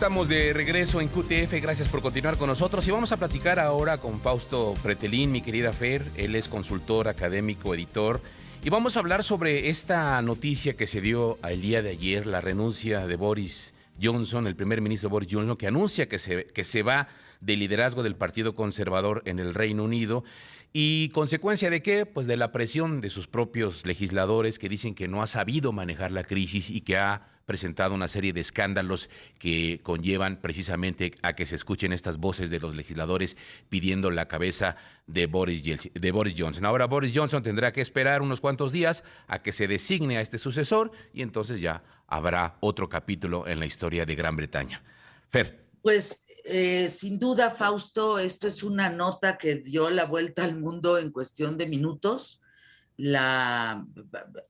estamos de regreso en QTF, gracias por continuar con nosotros y vamos a platicar ahora con Fausto Pretelín, mi querida Fer. Él es consultor académico, editor, y vamos a hablar sobre esta noticia que se dio el día de ayer, la renuncia de Boris Johnson, el primer ministro Boris Johnson, que anuncia que se va del liderazgo del Partido Conservador en el Reino Unido. ¿Y consecuencia de qué? Pues de la presión de sus propios legisladores que dicen que no ha sabido manejar la crisis y que ha presentado una serie de escándalos que conllevan precisamente a que se escuchen estas voces de los legisladores pidiendo la cabeza de Boris Johnson. Ahora Boris Johnson tendrá que esperar unos cuantos días a que se designe a este sucesor y entonces ya habrá otro capítulo en la historia de Gran Bretaña. Fer. Pues sin duda, Fausto, esto es una nota que dio la vuelta al mundo en cuestión de minutos.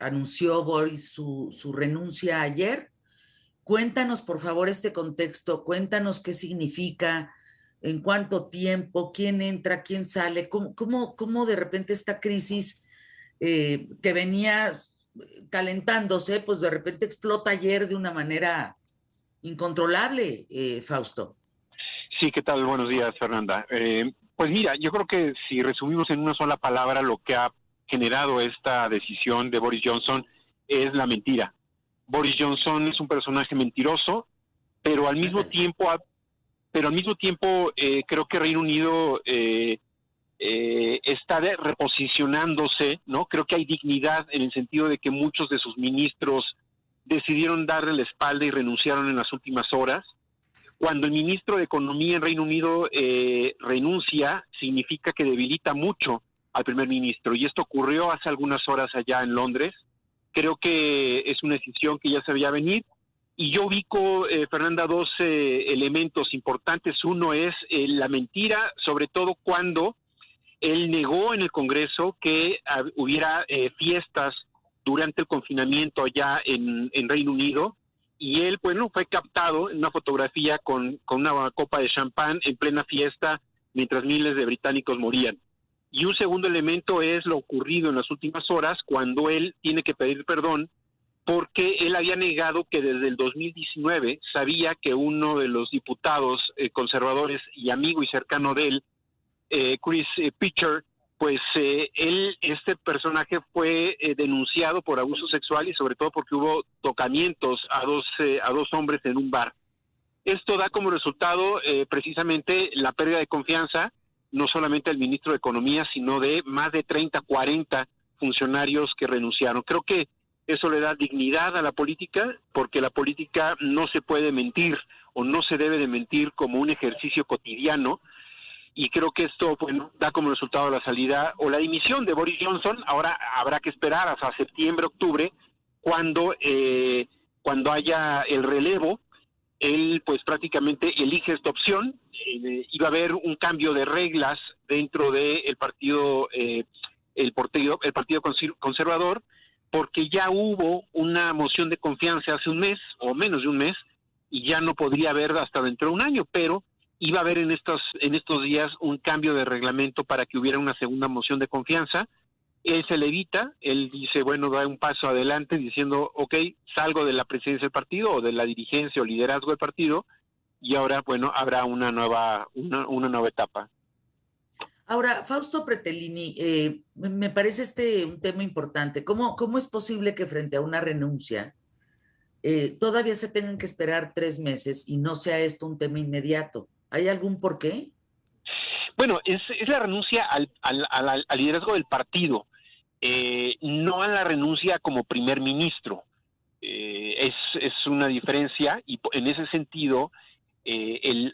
Anunció Boris su renuncia ayer. Cuéntanos, por favor, este contexto, cuéntanos qué significa, en cuánto tiempo, quién entra, quién sale, cómo de repente esta crisis que venía calentándose, pues de repente explota ayer de una manera incontrolable, Fausto. Sí, ¿qué tal? Buenos días, Fernanda. Pues mira, yo creo que si resumimos en una sola palabra lo que ha generado esta decisión de Boris Johnson es la mentira. Boris Johnson es un personaje mentiroso, pero al mismo tiempo, creo que Reino Unido está reposicionándose, ¿no? Creo que hay dignidad en el sentido de que muchos de sus ministros decidieron darle la espalda y renunciaron en las últimas horas. Cuando el ministro de Economía en Reino Unido renuncia, significa que debilita mucho al primer ministro, y esto ocurrió hace algunas horas allá en Londres. Creo que es una decisión que ya se veía venir, y yo ubico, Fernanda, dos elementos importantes. Uno es la mentira, sobre todo cuando él negó en el Congreso que hubiera fiestas durante el confinamiento allá en Reino Unido, y él, bueno, fue captado en una fotografía con una copa de champán en plena fiesta mientras miles de británicos morían. Y un segundo elemento es lo ocurrido en las últimas horas, cuando él tiene que pedir perdón porque él había negado que desde el 2019 sabía que uno de los diputados conservadores y amigo y cercano de él, Chris Pitcher, pues este personaje fue denunciado por abuso sexual y sobre todo porque hubo tocamientos a dos hombres en un bar. Esto da como resultado precisamente la pérdida de confianza, no solamente del ministro de Economía, sino de más de 30, 40 funcionarios que renunciaron. Creo que eso le da dignidad a la política, porque la política no se puede mentir o no se debe de mentir como un ejercicio cotidiano, y creo que esto, bueno, da como resultado la salida o la dimisión de Boris Johnson. Ahora habrá que esperar hasta septiembre, octubre, cuando haya el relevo. Él pues prácticamente elige esta opción. Iba a haber un cambio de reglas dentro del partido, el partido conservador, porque ya hubo una moción de confianza hace un mes o menos de un mes, y ya no podría haber hasta dentro de un año, pero iba a haber en estos días un cambio de reglamento para que hubiera una segunda moción de confianza. Él se le evita, él dice, bueno, da un paso adelante diciendo, ok, salgo de la presidencia del partido o de la dirigencia o liderazgo del partido, y ahora, bueno, habrá una nueva etapa. Ahora, Fausto Pretelini, me parece un tema importante. ¿Cómo es posible que frente a una renuncia todavía se tengan que esperar 3 meses y no sea esto un tema inmediato? ¿Hay algún porqué? Bueno, es la renuncia al liderazgo del partido, no a la renuncia como primer ministro. Es una diferencia, y en ese sentido,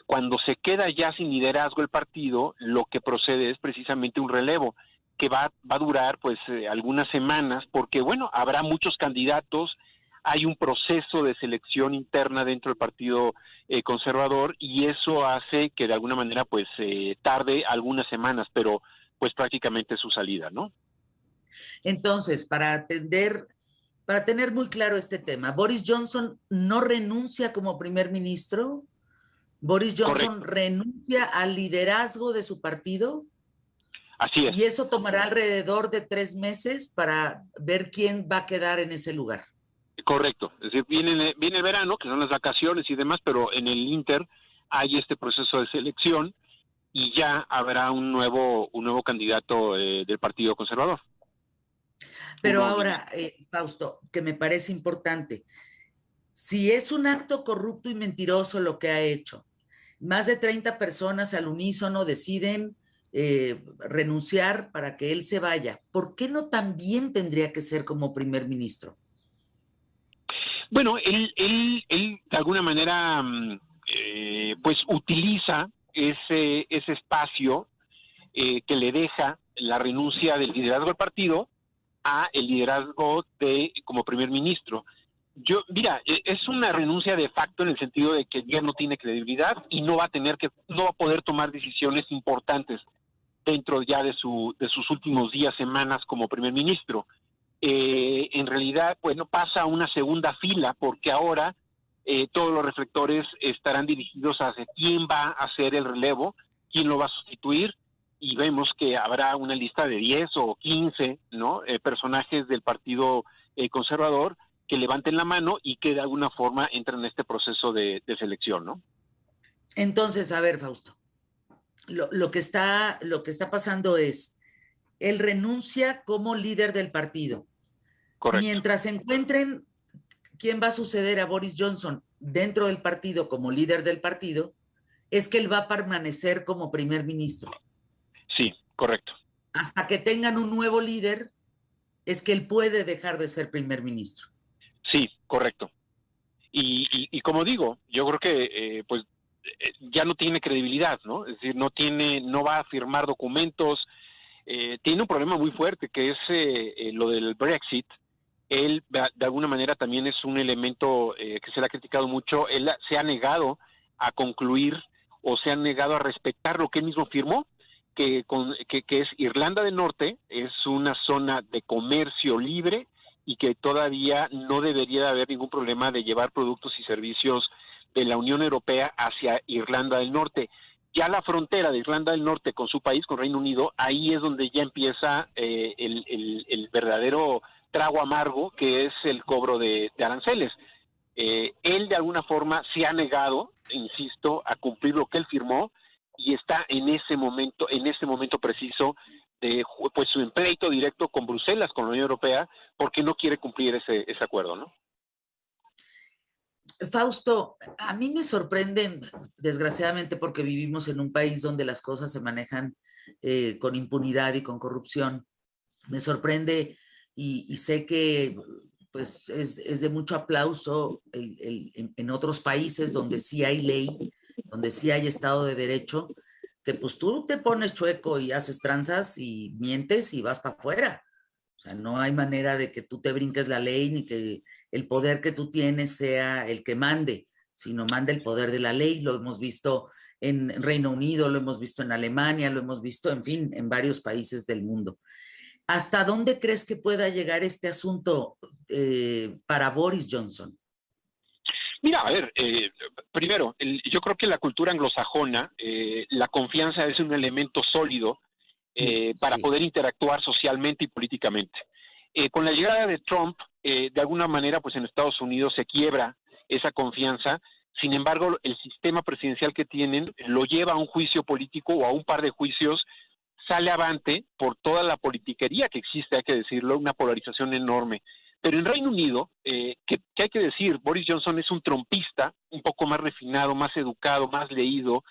cuando se queda ya sin liderazgo el partido, lo que procede es precisamente un relevo que va a durar pues algunas semanas, porque bueno, habrá muchos candidatos. Hay un proceso de selección interna dentro del Partido Conservador, y eso hace que de alguna manera pues tarde algunas semanas, pero pues prácticamente su salida, ¿no? Entonces, para tener muy claro este tema, ¿Boris Johnson no renuncia como primer ministro? ¿Boris Johnson Correcto. renuncia al liderazgo de su partido? Así es. Y eso tomará alrededor de 3 meses para ver quién va a quedar en ese lugar. Correcto, es decir, viene el verano, que son las vacaciones y demás, pero en el Inter hay este proceso de selección y ya habrá un nuevo candidato del Partido Conservador. Pero ahora, Fausto, que me parece importante, si es un acto corrupto y mentiroso lo que ha hecho, más de 30 personas al unísono deciden renunciar para que él se vaya, ¿por qué no también tendría que ser como primer ministro? Bueno, él de alguna manera pues utiliza ese espacio que le deja la renuncia del liderazgo del partido a el liderazgo de como primer ministro. Mira, es una renuncia de facto en el sentido de que ya no tiene credibilidad y no va a poder tomar decisiones importantes dentro ya de sus últimos días, semanas como primer ministro. En realidad, pues no pasa a una segunda fila porque ahora todos los reflectores estarán dirigidos hacia quién va a hacer el relevo, quién lo va a sustituir, y vemos que habrá una lista de 10 o 15, ¿no? Personajes del Partido Conservador que levanten la mano y que de alguna forma entren en este proceso de selección, ¿no? Entonces, a ver, Fausto, lo que está pasando es, él renuncia como líder del partido. Correcto. Mientras encuentren quién va a suceder a Boris Johnson dentro del partido como líder del partido, es que él va a permanecer como primer ministro. Sí, correcto. Hasta que tengan un nuevo líder, es que él puede dejar de ser primer ministro. Sí, correcto. Y como digo, yo creo que pues ya no tiene credibilidad, ¿no? Es decir, no va a firmar documentos, tiene un problema muy fuerte que es lo del Brexit. Él de alguna manera también es un elemento que se le ha criticado mucho. Él se ha negado a concluir o se ha negado a respetar lo que él mismo firmó, que es Irlanda del Norte, es una zona de comercio libre y que todavía no debería haber ningún problema de llevar productos y servicios de la Unión Europea hacia Irlanda del Norte. Ya la frontera de Irlanda del Norte con su país, con Reino Unido, ahí es donde ya empieza el verdadero trago amargo, que es el cobro de aranceles. Él de alguna forma se ha negado, insisto, a cumplir lo que él firmó y está en ese momento preciso de pues su pleito directo con Bruselas, con la Unión Europea, porque no quiere cumplir ese acuerdo, ¿no? Fausto, a mí me sorprende, desgraciadamente, porque vivimos en un país donde las cosas se manejan con impunidad y con corrupción. Me sorprende y sé que pues es de mucho aplauso en otros países donde sí hay ley, donde sí hay Estado de Derecho, que pues tú te pones chueco y haces tranzas y mientes y vas para afuera. O sea, no hay manera de que tú te brinques la ley ni que el poder que tú tienes sea el que mande, sino manda el poder de la ley. Lo hemos visto en Reino Unido, lo hemos visto en Alemania, lo hemos visto, en fin, en varios países del mundo. ¿Hasta dónde crees que pueda llegar este asunto para Boris Johnson? Mira, a ver, primero, yo creo que la cultura anglosajona, la confianza es un elemento sólido para poder interactuar socialmente y políticamente. Con la llegada de Trump, de alguna manera, pues en Estados Unidos se quiebra esa confianza. Sin embargo, el sistema presidencial que tienen lo lleva a un juicio político o a un par de juicios, sale avante por toda la politiquería que existe, hay que decirlo, una polarización enorme. Pero en Reino Unido, que hay que decir, Boris Johnson es un trumpista, un poco más refinado, más educado, más leído,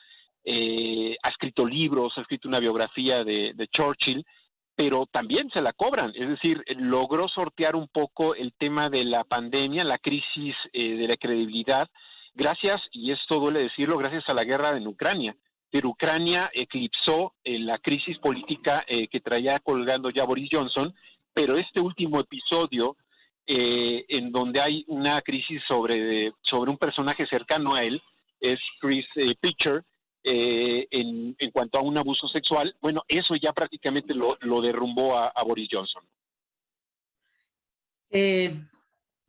ha escrito libros, ha escrito una biografía de Churchill, pero también se la cobran, es decir, logró sortear un poco el tema de la pandemia, la crisis de la credibilidad, gracias, y esto duele decirlo, gracias a la guerra en Ucrania. Pero Ucrania eclipsó la crisis política que traía colgando ya Boris Johnson, pero este último episodio, en donde hay una crisis sobre un personaje cercano a él, es Chris Pitcher, en cuanto a un abuso sexual, bueno, eso ya prácticamente lo derrumbó a Boris Johnson.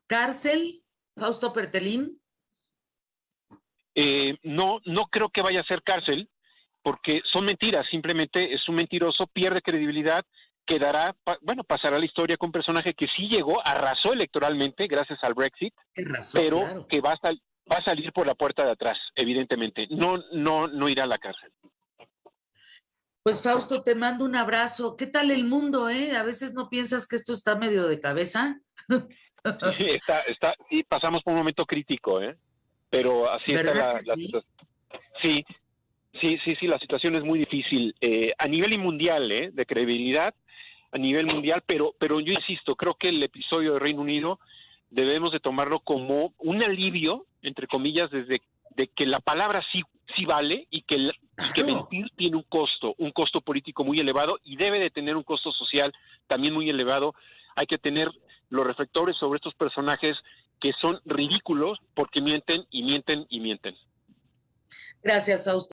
¿Cárcel, Fausto Pertelín? No creo que vaya a ser cárcel, porque son mentiras, simplemente es un mentiroso, pierde credibilidad, pasará la historia con un personaje que sí llegó, arrasó electoralmente gracias al Brexit, Qué razón, pero claro. que va a salir por la puerta de atrás, evidentemente. No irá a la cárcel. Pues Fausto, te mando un abrazo. ¿Qué tal el mundo, A veces no piensas que esto está medio de cabeza. Sí, pasamos por un momento crítico, pero así está ¿Verdad la que sí? situación. Sí, la situación es muy difícil a nivel mundial, de credibilidad a nivel mundial, pero yo insisto, creo que el episodio de Reino Unido debemos de tomarlo como un alivio, entre comillas, de que la palabra sí vale y que mentir tiene un costo político muy elevado y debe de tener un costo social también muy elevado. Hay que tener los reflectores sobre estos personajes que son ridículos porque mienten y mienten y mienten. Gracias, Fausto.